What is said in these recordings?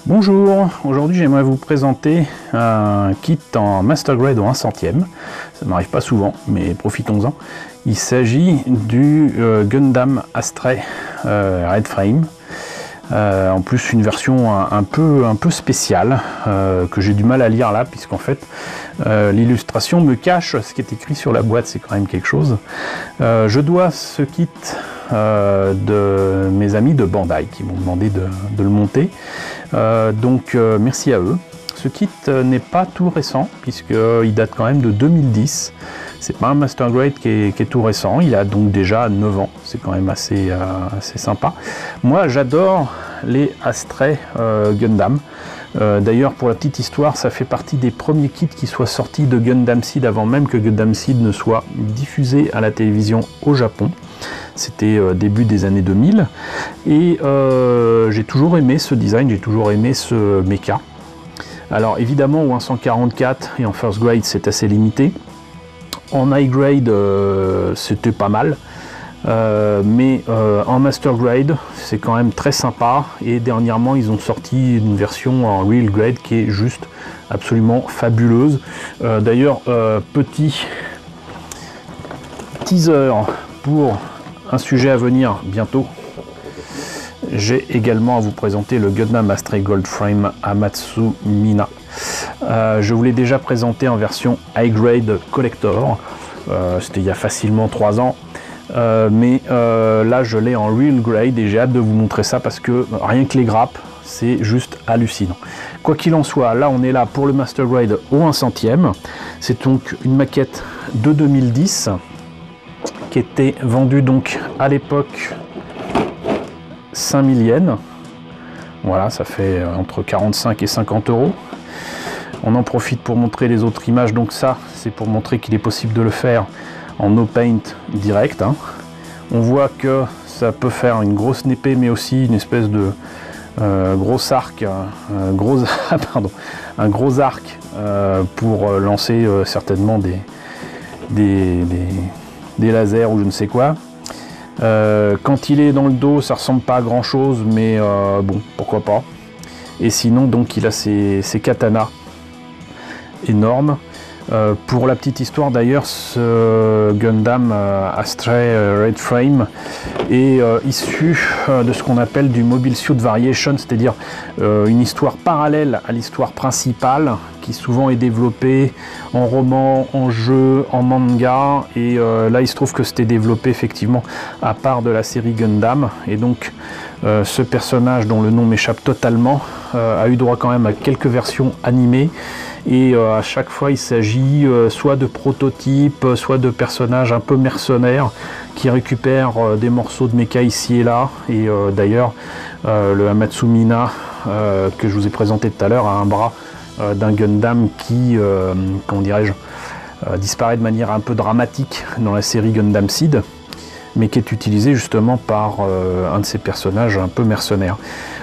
Bonjour, aujourd'hui j'aimerais vous présenter un kit en Master Grade au 1/100e. Ça n'arrive pas souvent, mais profitons-en. Il s'agit du Gundam Astray Red Frame. En plus une version un peu spéciale que j'ai du mal à lire là, puisqu'en fait l'illustration me cache ce qui est écrit sur la boîte, c'est quand même quelque chose. Je dois ce kit de mes amis de Bandai qui m'ont demandé de le monter, donc merci à eux. Ce kit n'est pas tout récent puisqu'il date quand même de 2010. C'est pas un Master Grade qui est tout récent, il a donc déjà 9 ans, c'est quand même assez sympa. Moi j'adore les Astray Gundam. D'ailleurs pour la petite histoire, ça fait partie des premiers kits qui soient sortis de Gundam Seed avant même que Gundam Seed ne soit diffusé à la télévision au Japon. C'était début des années 2000 et j'ai toujours aimé ce design, j'ai toujours aimé ce mecha. Alors évidemment au 144 et en First Grade c'est assez limité. En High Grade c'était pas mal, mais en Master Grade c'est quand même très sympa, et dernièrement ils ont sorti une version en Real Grade qui est juste absolument fabuleuse. D'ailleurs petit teaser pour un sujet à venir bientôt, j'ai également à vous présenter le Gundam Astray Gold Frame Amatsu Mina. Je vous l'ai déjà présenté en version High Grade Collector, c'était il y a facilement 3 ans, mais là je l'ai en Real Grade et j'ai hâte de vous montrer ça parce que rien que les grappes, c'est juste hallucinant. Quoi qu'il en soit, là on est là pour le Master Grade au 1/100e. C'est donc une maquette de 2010 qui était vendue donc à l'époque 5000 yens. Voilà, ça fait entre 45 et 50 euros. On en profite pour montrer les autres images, donc ça c'est pour montrer qu'il est possible de le faire en no paint direct, hein. On voit que ça peut faire une grosse épée mais aussi une espèce de gros arc, un gros arc pour lancer certainement des lasers ou je ne sais quoi. Quand il est dans le dos ça ressemble pas à grand chose, mais bon, pourquoi pas. Et sinon donc il a ses katanas énormes. Pour la petite histoire d'ailleurs, ce Gundam Astray Red Frame est issu de ce qu'on appelle du Mobile Suit Variation, c'est-à-dire une histoire parallèle à l'histoire principale qui souvent est développée en roman, en jeu, en manga, et là il se trouve que c'était développé effectivement à part de la série Gundam, et donc ce personnage dont le nom m'échappe totalement a eu droit quand même à quelques versions animées. Et à chaque fois il s'agit soit de prototypes, soit de personnages un peu mercenaires qui récupèrent des morceaux de mecha ici et là. Et d'ailleurs le Amatsu Mina que je vous ai présenté tout à l'heure a un bras d'un Gundam qui, comment dirais-je, disparaît de manière un peu dramatique dans la série Gundam Seed, mais qui est utilisé justement par un de ces personnages un peu mercenaires.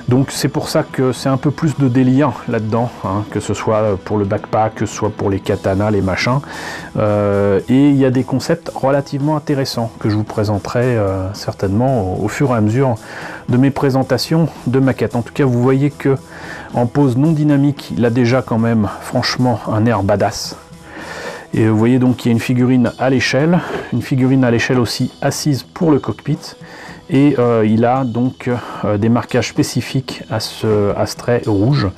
Donc c'est pour ça que c'est un peu plus de délire là-dedans, hein, que ce soit pour le backpack, que ce soit pour les katanas, les machins. Et il y a des concepts relativement intéressants que je vous présenterai certainement au fur et à mesure de mes présentations de maquettes. En tout cas, vous voyez que en pose non dynamique, il a déjà quand même franchement un air badass. Et vous voyez donc qu'il y a une figurine à l'échelle aussi assise pour le cockpit, et il a donc des marquages spécifiques à ce Astray rouge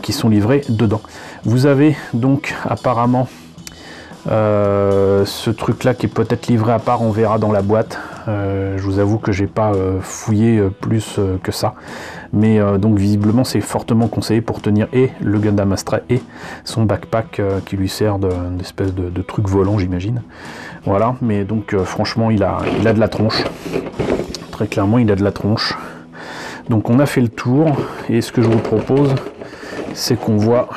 qui sont livrés dedans. Vous avez donc apparemment ce truc là qui est peut-être livré à part, on verra dans la boîte. Je vous avoue que j'ai pas fouillé plus que ça, mais donc visiblement c'est fortement conseillé pour tenir et le Gundam Astray et son backpack qui lui sert d'espèce de truc volant, j'imagine. Voilà, mais donc franchement il a de la tronche, très clairement il a de la tronche. Donc on a fait le tour, et ce que je vous propose c'est qu'on voit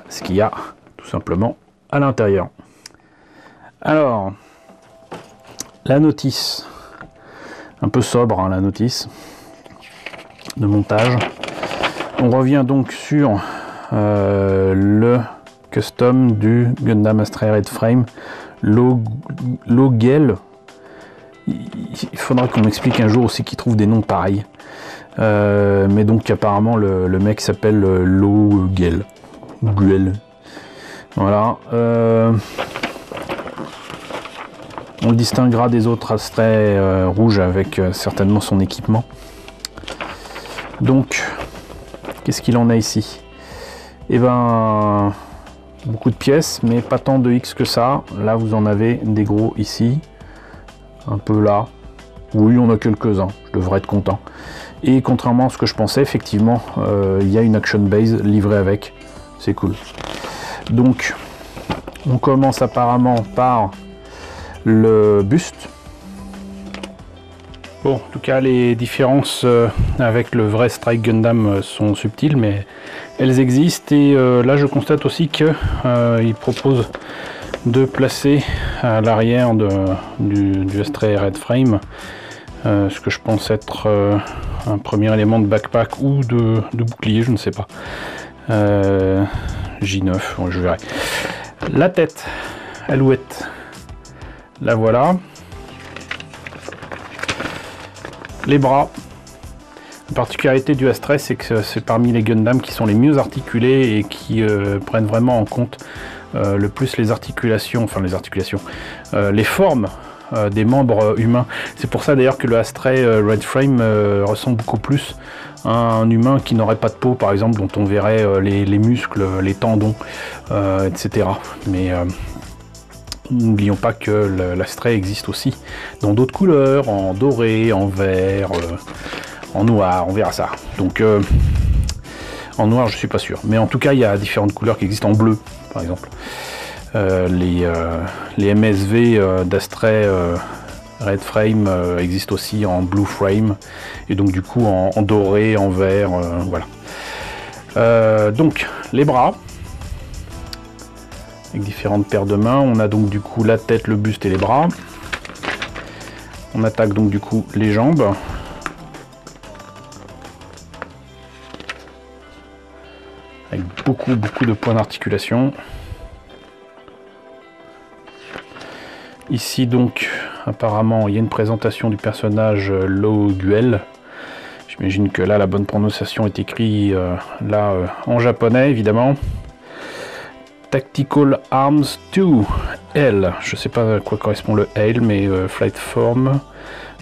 ce qu'il y a tout simplement à l'intérieur. Alors, la notice, un peu sobre, hein, la notice de montage. On revient donc sur le custom du Gundam Astray Red Frame, Logel. Il faudra qu'on m'explique un jour aussi qu'ils trouvent des noms pareils. Mais donc apparemment le mec s'appelle Loguel. Guel. Voilà. On le distinguera des autres Astray rouges avec certainement son équipement. Donc, qu'est-ce qu'il en a ici? Eh ben, beaucoup de pièces, mais pas tant de X que ça. Là, vous en avez des gros ici. Un peu là. Oui, on a quelques-uns. Je devrais être content. Et contrairement à ce que je pensais, effectivement, il y a une action base livrée avec. C'est cool. Donc, on commence apparemment par le buste. Bon, en tout cas, les différences avec le vrai Strike Gundam sont subtiles, mais elles existent. Et là, je constate aussi qu'il propose de placer à l'arrière du Astray Red Frame ce que je pense être un premier élément de backpack ou de bouclier, je ne sais pas. J9, je verrai. La tête, Alouette. La voilà. Les bras. La particularité du Astray, c'est que c'est parmi les Gundam qui sont les mieux articulés et qui prennent vraiment en compte le plus les articulations, les formes des membres humains. C'est pour ça d'ailleurs que le Astray Red Frame ressemble beaucoup plus à un humain qui n'aurait pas de peau, par exemple, dont on verrait les muscles, les tendons, etc. Mais n'oublions pas que l'Astray existe aussi dans d'autres couleurs, en doré, en vert, en noir, on verra ça. Donc en noir je suis pas sûr, mais en tout cas il y a différentes couleurs qui existent, en bleu par exemple. Les MSV d'Astray Red Frame existent aussi en Blue Frame, et donc du coup en doré, en vert, voilà. Donc les bras, avec différentes paires de mains. On a donc du coup la tête, le buste et les bras. On attaque donc du coup les jambes. Avec beaucoup de points d'articulation. Ici donc apparemment il y a une présentation du personnage Loguel. J'imagine que là la bonne prononciation est écrite en japonais évidemment. Tactical Arms 2 L, je sais pas à quoi correspond le L, mais Flight Form,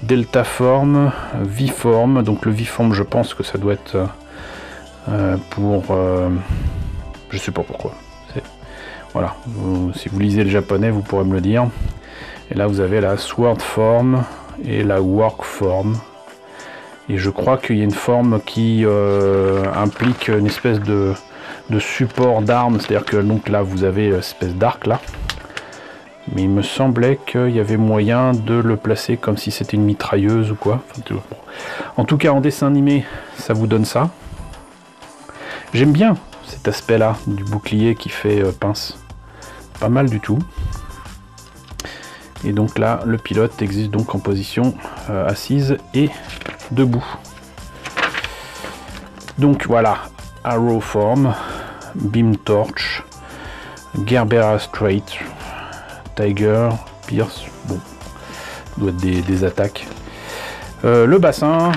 Delta Form, V Form. Donc le V Form, je pense que ça doit être pour je sais pas pourquoi. Voilà, si vous lisez le japonais vous pourrez me le dire. Et là vous avez la Sword Form et la Work Form, et je crois qu'il y a une forme qui implique une espèce de support d'armes, c'est-à-dire que donc là vous avez une espèce d'arc là, mais il me semblait qu'il y avait moyen de le placer comme si c'était une mitrailleuse ou quoi. Enfin, en tout cas en dessin animé ça vous donne ça. J'aime bien cet aspect là du bouclier qui fait pince, pas mal du tout. Et donc là le pilote existe donc en position assise et debout. Donc voilà, Arrow Form, Beam Torch, Gerbera Straight, Tiger, Pierce, bon, doit être des attaques. Le bassin,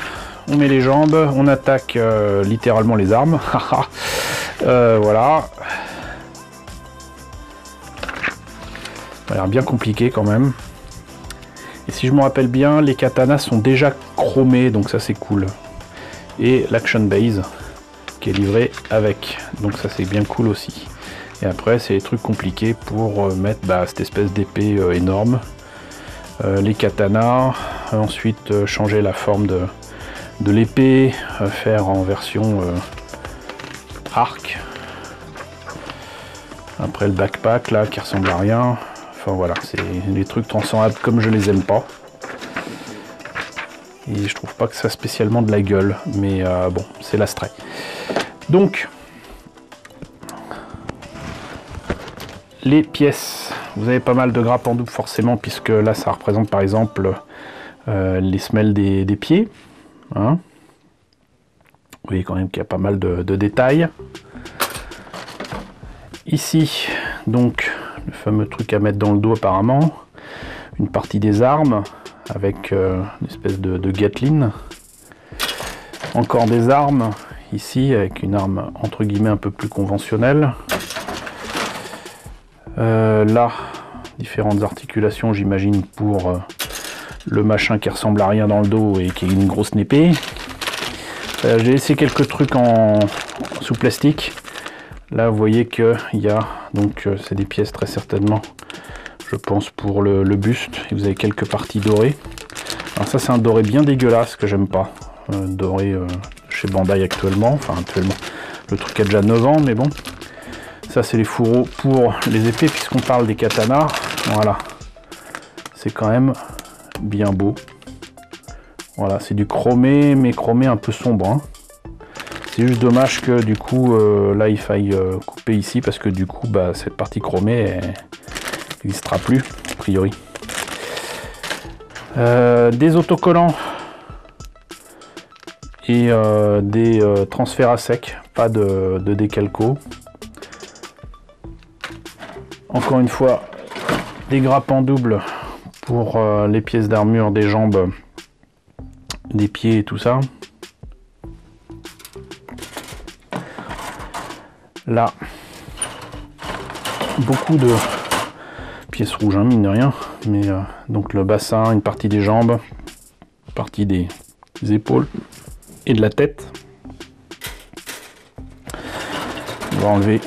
on met les jambes, on attaque littéralement les armes. Voilà. Ça a l'air bien compliqué quand même. Et si je me rappelle bien, les katanas sont déjà chromés, donc ça c'est cool. Et l'action base qui est livré avec, donc ça c'est bien cool aussi. Et après c'est les trucs compliqués pour mettre cette espèce d'épée énorme, les katanas, ensuite changer la forme de l'épée, faire en version arc, après le backpack là qui ressemble à rien. Enfin voilà, c'est des trucs transcendables comme je les aime pas. Et je trouve pas que ça a spécialement de la gueule, mais bon, c'est l'Astray. Donc, les pièces, vous avez pas mal de grappes en double forcément, puisque là ça représente par exemple les semelles des pieds. Hein. Vous voyez quand même qu'il y a pas mal de détails. Ici, donc, le fameux truc à mettre dans le dos apparemment, une partie des armes avec une espèce de Gatling. Encore des armes, ici, avec une arme entre guillemets un peu plus conventionnelle. Là, différentes articulations, j'imagine, pour le machin qui ressemble à rien dans le dos et qui est une grosse épée. J'ai laissé quelques trucs sous plastique. Là, vous voyez qu'il y a, donc c'est des pièces très certainement, je pense, pour le buste. Et vous avez quelques parties dorées. Alors ça, c'est un doré bien dégueulasse que j'aime pas. Doré chez Bandai actuellement. Enfin, actuellement, le truc a déjà 9 ans, mais bon. Ça, c'est les fourreaux pour les épées, puisqu'on parle des katanas. Voilà. C'est quand même bien beau. Voilà, c'est du chromé, mais chromé un peu sombre. Hein. C'est juste dommage que du coup, là, il faille couper ici, parce que du coup, bah, cette partie chromée n'existera plus, a priori. Des autocollants et des transferts à sec, pas de décalco. Encore une fois, des grappes en double pour les pièces d'armure des jambes, des pieds et tout ça. Là, beaucoup de pièces rouges, hein, mine de rien. Mais donc le bassin, une partie des jambes, une partie des épaules et de la tête. On va enlever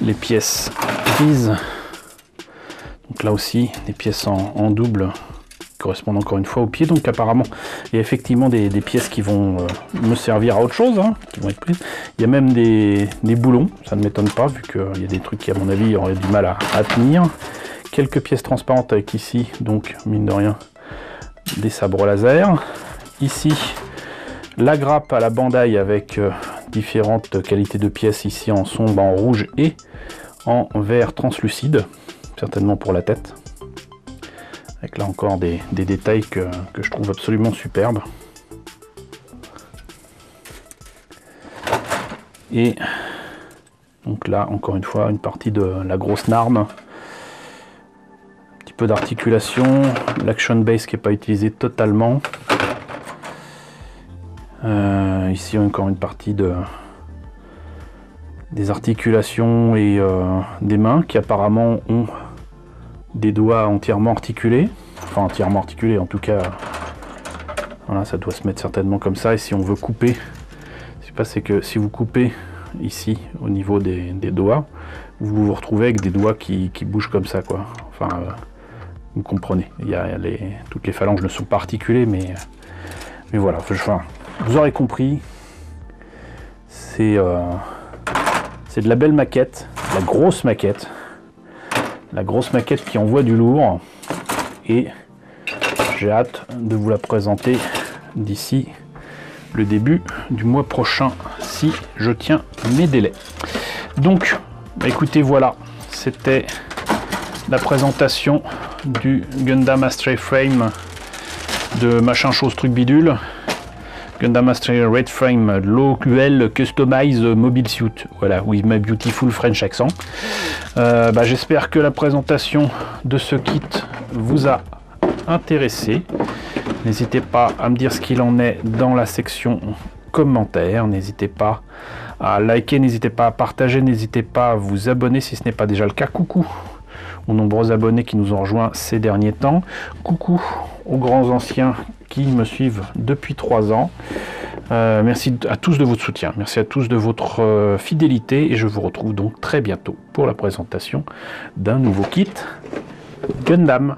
les pièces grises. Donc là aussi, des pièces en double correspondent encore une fois aux pieds. Donc apparemment, il y a effectivement des pièces qui vont me servir à autre chose, hein, qui vont être prises. Il y a même des boulons, ça ne m'étonne pas, vu qu'il y a des trucs qui, à mon avis, auraient du mal à tenir. Quelques pièces transparentes avec ici, donc mine de rien, des sabres laser. Ici, la grappe à la Bandai avec différentes qualités de pièces, ici en sombre, en rouge et en vert translucide, certainement pour la tête. Avec là encore des détails que je trouve absolument superbes. Et donc là, encore une fois, une partie de la grosse narme. Un petit peu d'articulation. L'action base qui n'est pas utilisé totalement. Ici, encore une partie des articulations et des mains qui apparemment ont des doigts entièrement articulés, enfin entièrement articulés en tout cas, voilà, ça doit se mettre certainement comme ça. Et si on veut couper, ce qui se passe, c'est que si vous coupez ici au niveau des doigts, vous vous retrouvez avec des doigts qui bougent comme ça, quoi. Enfin, vous comprenez, toutes les phalanges ne sont pas articulées, mais voilà, enfin, vous aurez compris, c'est de la belle maquette, la grosse maquette. La grosse maquette qui envoie du lourd, et j'ai hâte de vous la présenter d'ici le début du mois prochain, si je tiens mes délais. Donc, écoutez, voilà, c'était la présentation du Gundam Astray Frame de machin chose truc bidule. Gundam Astray Red Frame Low QL Customize Mobile Suit. Voilà, with my beautiful French accent. J'espère que la présentation de ce kit vous a intéressé. N'hésitez pas à me dire ce qu'il en est dans la section commentaires. N'hésitez pas à liker, n'hésitez pas à partager, n'hésitez pas à vous abonner si ce n'est pas déjà le cas. Coucou aux nombreux abonnés qui nous ont rejoints ces derniers temps. Coucou aux grands anciens qui me suivent depuis 3 ans. Merci à tous de votre soutien, merci à tous de votre fidélité, et je vous retrouve donc très bientôt pour la présentation d'un nouveau kit Gundam.